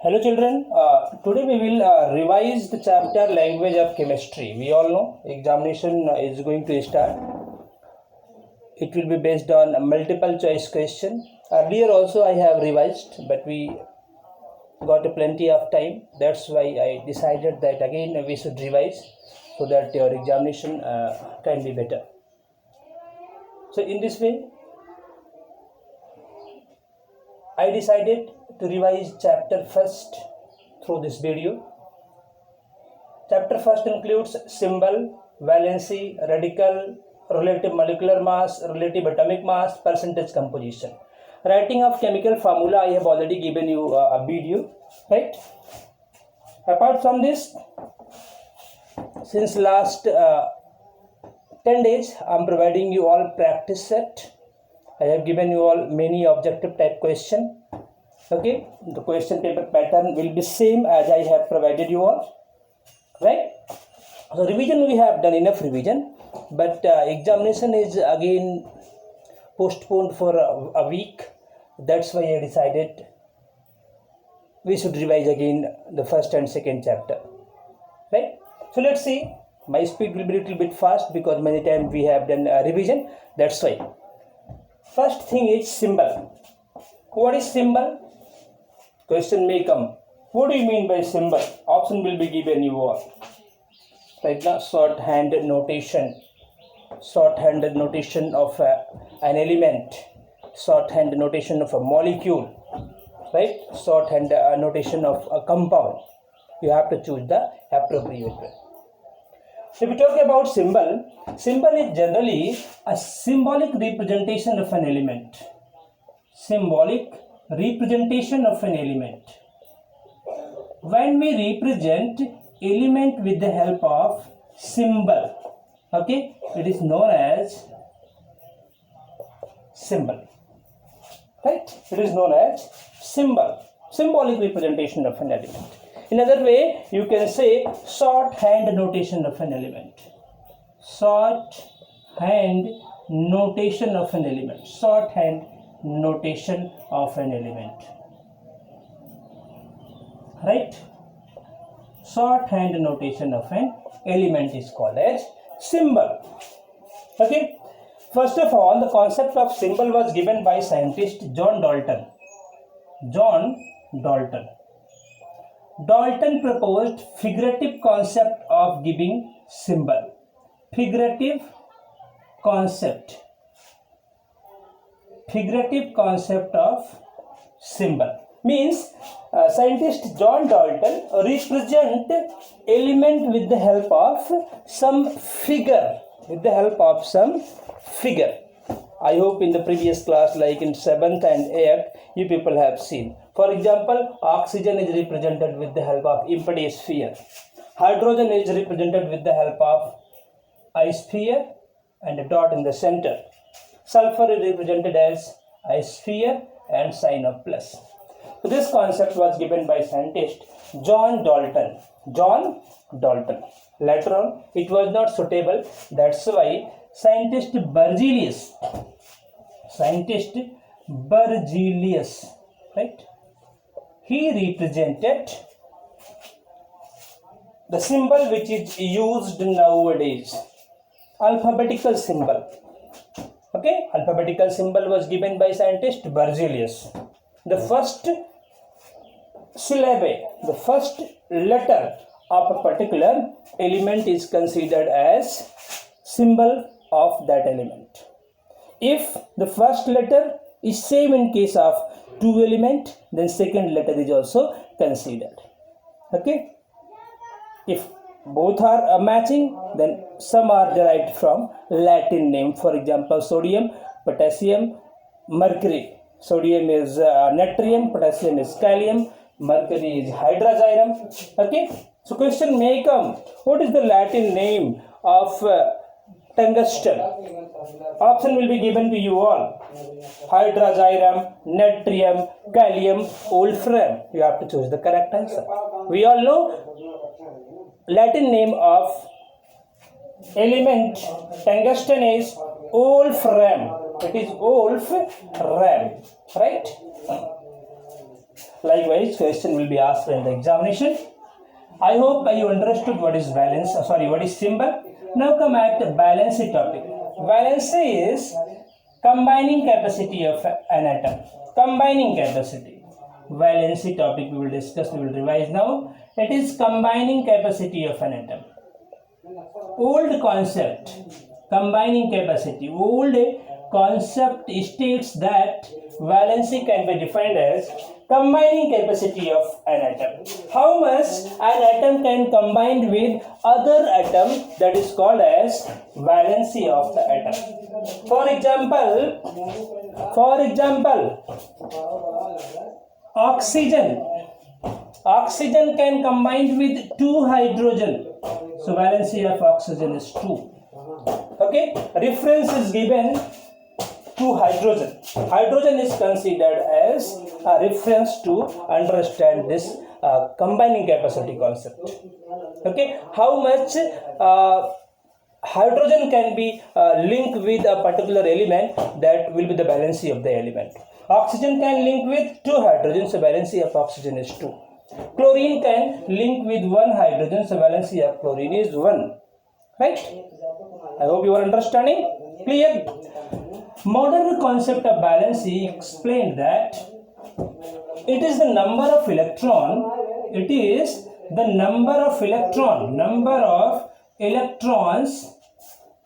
Hello children, today we will revise the chapter language of chemistry. We all know examination is going to start. It will be based on a multiple choice question. Earlier also I have revised, but we got plenty of time. That's why I decided that again we should revise so that your examination can be better. So in this way, I decided to revise chapter first through this video. Chapter first includes symbol, valency, radical, relative molecular mass, relative atomic mass, percentage composition. Writing of chemical formula, I have already given you a video, right? Apart from this, since last 10 days, I am providing you all practice set. I have given you all many objective type question. Okay, the question paper pattern will be same as I have provided you all, right? So revision, we have done enough revision, but examination is again postponed for a week. That's why I decided we should revise again the first and second chapter, right? So let's see. My speed will be a little bit fast because many times we have done revision. That's why. First thing is symbol. What is symbol? Question may come. What do you mean by symbol? Option will be given you all. Right now, shorthand notation. Shorthand notation of an element. Shorthand notation of a molecule. Right? Shorthand notation of a compound. You have to choose the appropriate one. If we talk about symbol, symbol is generally a symbolic representation of an element. Symbolic representation of an element. When we represent element with the help of symbol, okay, it is known as symbol. Right? It is known as symbol. Symbolic representation of an element. In other way, you can say shorthand notation of an element. Shorthand notation of an element. Shorthand notation of an element. Right? Shorthand notation of an element is called as symbol. Okay? First of all, the concept of symbol was given by scientist John Dalton. John Dalton. Dalton proposed figurative concept of giving symbol. Figurative concept. Figurative concept of symbol. Means scientist John Dalton represent element with the help of some figure. With the help of some figure. I hope in the previous class, like in 7th and 8th, you people have seen. For example, oxygen is represented with the help of empty sphere. Hydrogen is represented with the help of a sphere and a dot in the center. Sulfur is represented as a sphere and sign of plus. So this concept was given by scientist John Dalton. John Dalton. Later on, it was not suitable. That's why scientist Berzelius, right? He represented the symbol which is used nowadays. Alphabetical symbol. Okay, alphabetical symbol was given by scientist Berzelius. The first syllable, the first letter of a particular element is considered as symbol of that element. If the first letter is same in case of two element, then second letter is also considered. Okay. If both are matching, then some are derived from Latin name. For example, sodium, potassium, mercury. Sodium is natrium, potassium is kalium, mercury is hydrazine. Okay. So question may come, what is the Latin name of tungsten? Option will be given to you all. Hydrazine, natrium, kalium, wolfram. You have to choose the correct answer. We all know Latin name of element tungsten is wolfram. It is wolfram, right? Likewise, question will be asked in the examination. I hope you understood what is what is symbol. Now come at the valency topic. Valency is combining capacity of an atom. Combining capacity. Valency topic we will discuss, we will revise now. It is combining capacity of an atom. Old concept, combining capacity. Old concept states that valency can be defined as combining capacity of an atom. How much an atom can combine with other atom, that is called as valency of the atom. For example, oxygen can combine with 2 hydrogen. So valency of oxygen is 2. Okay, reference is given to hydrogen. Hydrogen is considered as a reference to understand this combining capacity concept. Okay, how much hydrogen can be linked with a particular element, that will be the valency of the element. Oxygen can link with 2 hydrogens, so valency of oxygen is 2. Chlorine can link with 1 hydrogen, so valency of chlorine is 1. Right? I hope you are understanding. Clear? Modern concept of valency explained that it is the number of electron. It is the number of electrons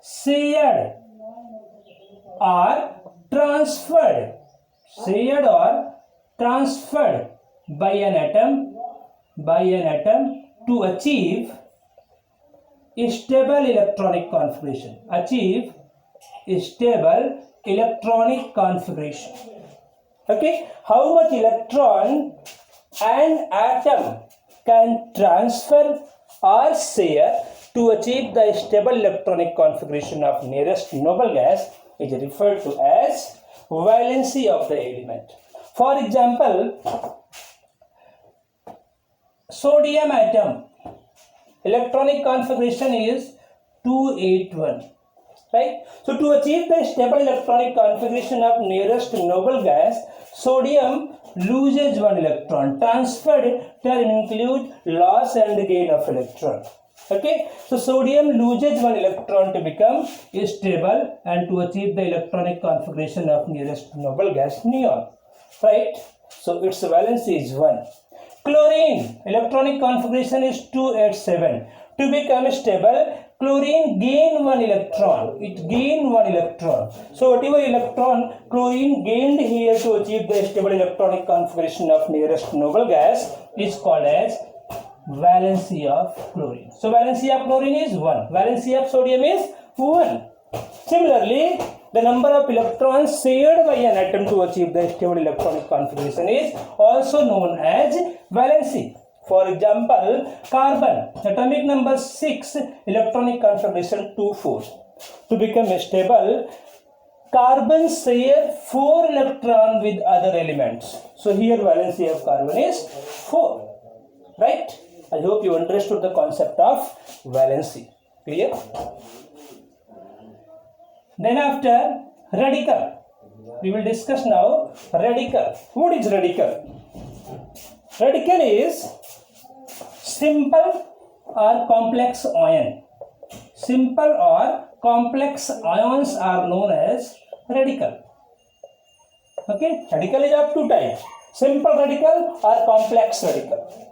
shared or transferred by an atom to achieve a stable electronic configuration. Okay, how much electron an atom can transfer or share to achieve the stable electronic configuration of nearest noble gas is referred to as valency of the element. For example, sodium atom electronic configuration is 281. Right? So to achieve the stable electronic configuration of nearest noble gas, sodium loses 1 electron. Transferred can include loss and gain of electron. Okay, so sodium loses 1 electron to become stable and to achieve the electronic configuration of nearest noble gas, neon. Right? So its valency is 1. Chlorine electronic configuration is 287. To become stable, chlorine gain 1 electron. It gain 1 electron. So whatever electron chlorine gained here to achieve the stable electronic configuration of nearest noble gas is called as valency of chlorine. So valency of chlorine is 1. Valency of sodium is 1. Similarly, the number of electrons shared by an atom to achieve the stable electronic configuration is also known as valency. For example, carbon, atomic number 6, electronic configuration 2,4. To become stable, carbon share 4 electrons with other elements. So here valency of carbon is 4. Right? I hope you understood the concept of valency. Clear? Then after, radical. We will discuss now radical. What is radical? Radical is simple or complex ion. Simple or complex ions are known as radical. Okay, radical is of 2 types. Simple radical or complex radical.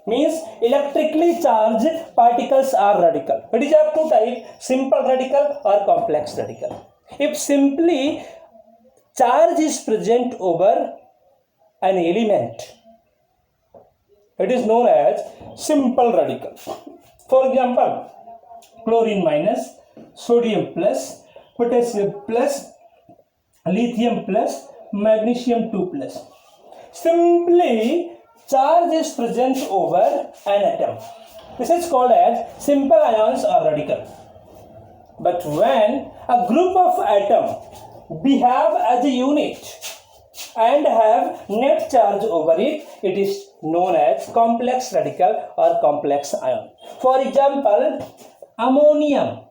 Means electrically charged particles are radical. It is of 2 types, simple radical or complex radical. If simply charge is present over an element, it is known as simple radical. For example, chlorine minus, sodium plus, potassium plus, lithium plus, magnesium 2 plus. Simply charge is present over an atom. This is called as simple ions or radical. But when a group of atoms behave as a unit and have net charge over it, it is known as complex radical or complex ion. For example, ammonium,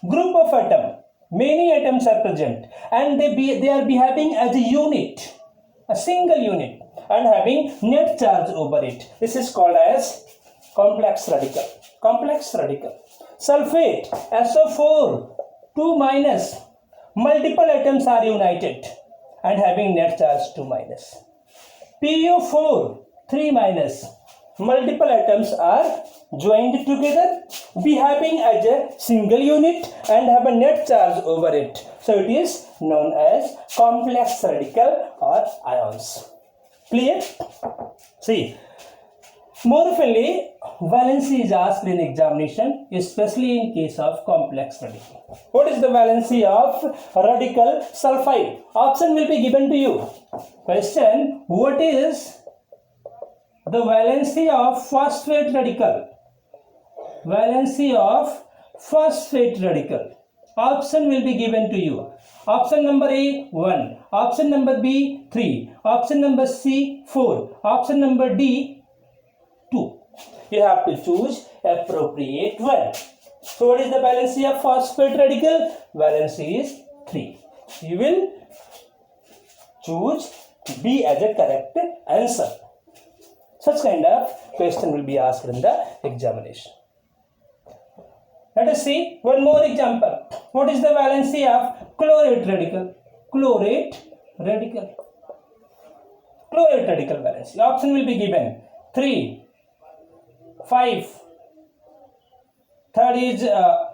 group of atoms, many atoms are present and they are behaving as a unit, a single unit. and having net charge over it. This is called as complex radical. Complex radical. Sulfate SO4 2 minus. Multiple atoms are united and having net charge 2 minus. PO4 3 minus. Multiple atoms are joined together, behaving as a single unit and have a net charge over it. So it is known as complex radical or ions. Clear? See, more oftenly, valency is asked in examination, especially in case of complex radical. What is the valency of radical sulfide? Option will be given to you. Question: what is the valency of phosphate radical? Valency of phosphate radical. Option will be given to you. Option number A 1, option number B 3, option number C 4, option number D 2. You have to choose appropriate one. So what is the valency of phosphate radical? Valency is 3. You will choose B as a correct answer. Such kind of question will be asked in the examination. Let us see one more example. What is the valency of chlorate radical? Chlorate radical. Chlorate radical valency. Option will be given 3, 5, third is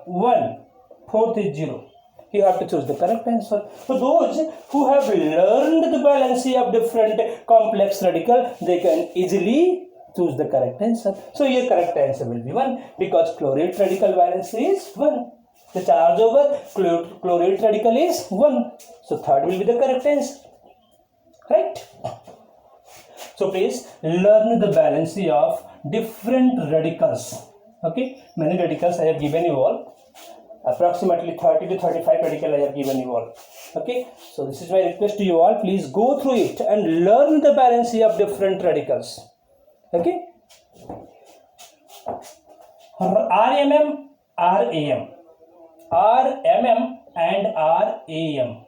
1, fourth is 0. You have to choose the correct answer. For those who have learned the valency of different complex radical, they can easily choose the correct answer. So your correct answer will be 1 because chlorate radical valency is 1. The charge over chlorate radical is 1. So third will be the correct answer. Right? So please learn the valency of different radicals. Okay? Many radicals I have given you all. Approximately 30 to 35 radical I have given you all. Okay? So this is my request to you all. Please go through it and learn the valency of different radicals. Okay? RMM, RAM. RMM and RAM.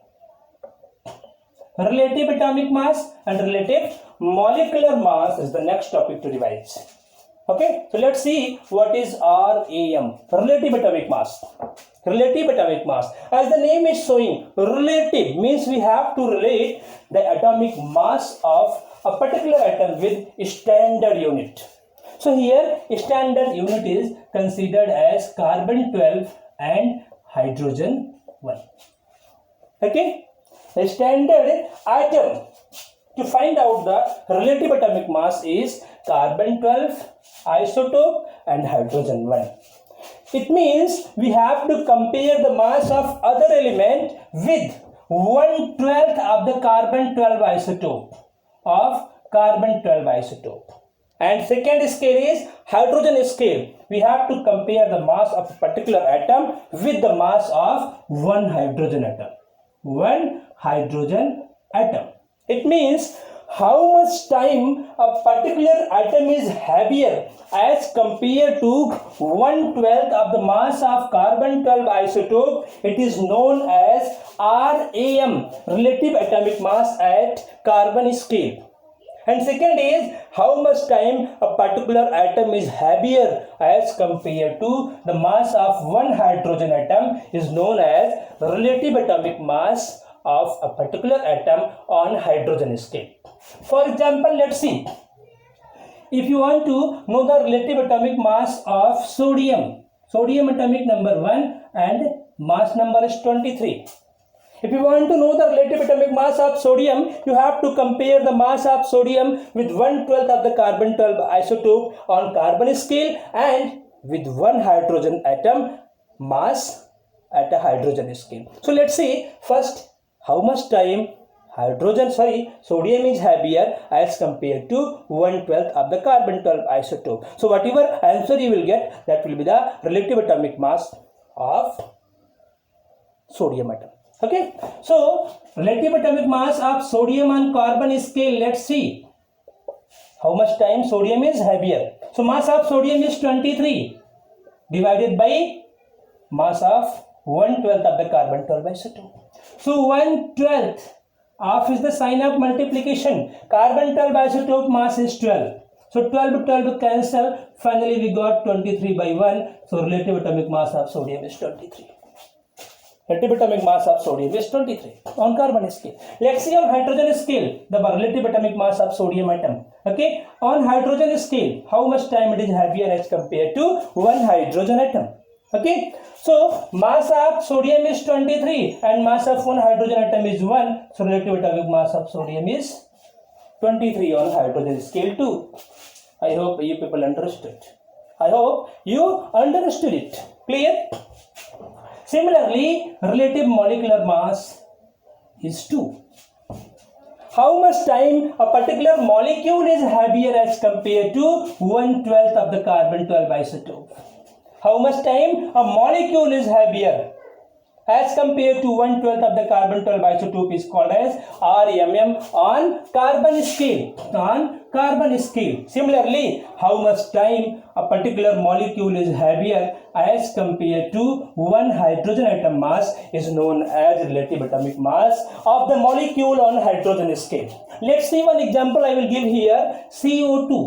Relative atomic mass and relative molecular mass is the next topic to revise. Okay, so let's see what is RAM, relative atomic mass. Relative atomic mass. As the name is showing, relative means we have to relate the atomic mass of a particular atom with standard unit. So here standard unit is considered as carbon 12 and hydrogen 1. Okay, the standard atom to find out the relative atomic mass is carbon 12 isotope and hydrogen 1. It means we have to compare the mass of other element with 1/12 of the carbon 12 isotope of carbon 12 isotope. And second scale is hydrogen scale. We have to compare the mass of a particular atom with the mass of one hydrogen atom. One hydrogen atom. It means how much time a particular atom is heavier as compared to 1/12 of the mass of carbon 12 isotope. It is known as RAM, relative atomic mass at carbon scale. And second is how much time a particular atom is heavier as compared to the mass of one hydrogen atom is known as relative atomic mass of a particular atom on hydrogen scale. For example, let's see. If you want to know the relative atomic mass of sodium, sodium atomic number 1 and mass number is 23. If you want to know the relative atomic mass of sodium, you have to compare the mass of sodium with 1/12 of the carbon 12 isotope on carbon scale and with one hydrogen atom mass at a hydrogen scale. So let's see first how much time sodium is heavier as compared to 1/12 of the carbon 12 isotope. So whatever answer you will get, that will be the relative atomic mass of sodium atom. Okay, so relative atomic mass of sodium on carbon scale, let's see how much time sodium is heavier. So mass of sodium is 23 divided by mass of 1/12 of the carbon 12 isotope. So 1/12 Half is the sign of multiplication. Carbon 12 isotope mass is 12. So 12 cancel. Finally we got 23 by 1. So relative atomic mass of sodium is 23. Relative atomic mass of sodium is 23 on carbon scale. Let's see on hydrogen scale the relative atomic mass of sodium atom. Okay, on hydrogen scale, how much time it is heavier as compared to one hydrogen atom. Okay, so mass of sodium is 23 and mass of one hydrogen atom is 1. So relative atomic mass of sodium is 23 on hydrogen scale too. I hope you people understood. I hope you understood it. Clear? Similarly, relative molecular mass is 2. How much time a particular molecule is heavier as compared to 1/12 of the carbon 12 isotope? How much time a molecule is heavier as compared to 1/12 of the carbon 12 isotope is called as RMM on carbon scale. On carbon scale. Similarly, how much time a particular molecule is heavier as compared to one hydrogen atom mass is known as relative atomic mass of the molecule on hydrogen scale. Let's see one example I will give here. CO2.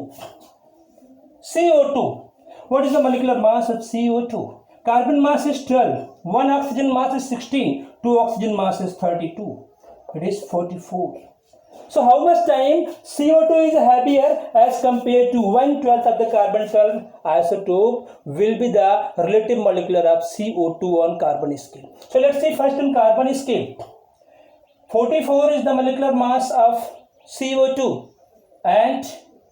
CO2. What is the molecular mass of CO2? Carbon mass is 12. One oxygen mass is 16. Two oxygen mass is 32. It is 44. So how much time CO2 is heavier as compared to 1/12 of the carbon 12 isotope will be the relative molecular of CO2 on carbon scale. So let's see first on carbon scale. 44 is the molecular mass of CO2 and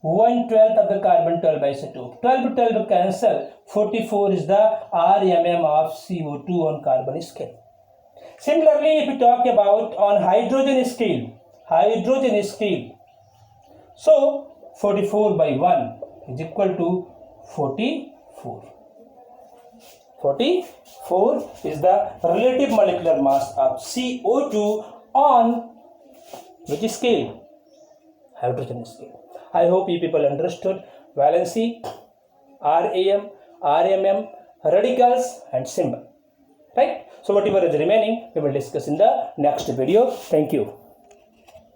1/12 of the carbon 12 isotope. 12 cancel. 44 is the RMM of CO2 on carbon scale. Similarly, if we talk about on hydrogen scale, so 44 by 1 is equal to 44. 44 is the relative molecular mass of CO2 on which scale? Hydrogen scale. I hope you people understood valency, RAM, RMM, radicals and symbol. Right? So whatever is remaining, we will discuss in the next video. Thank you.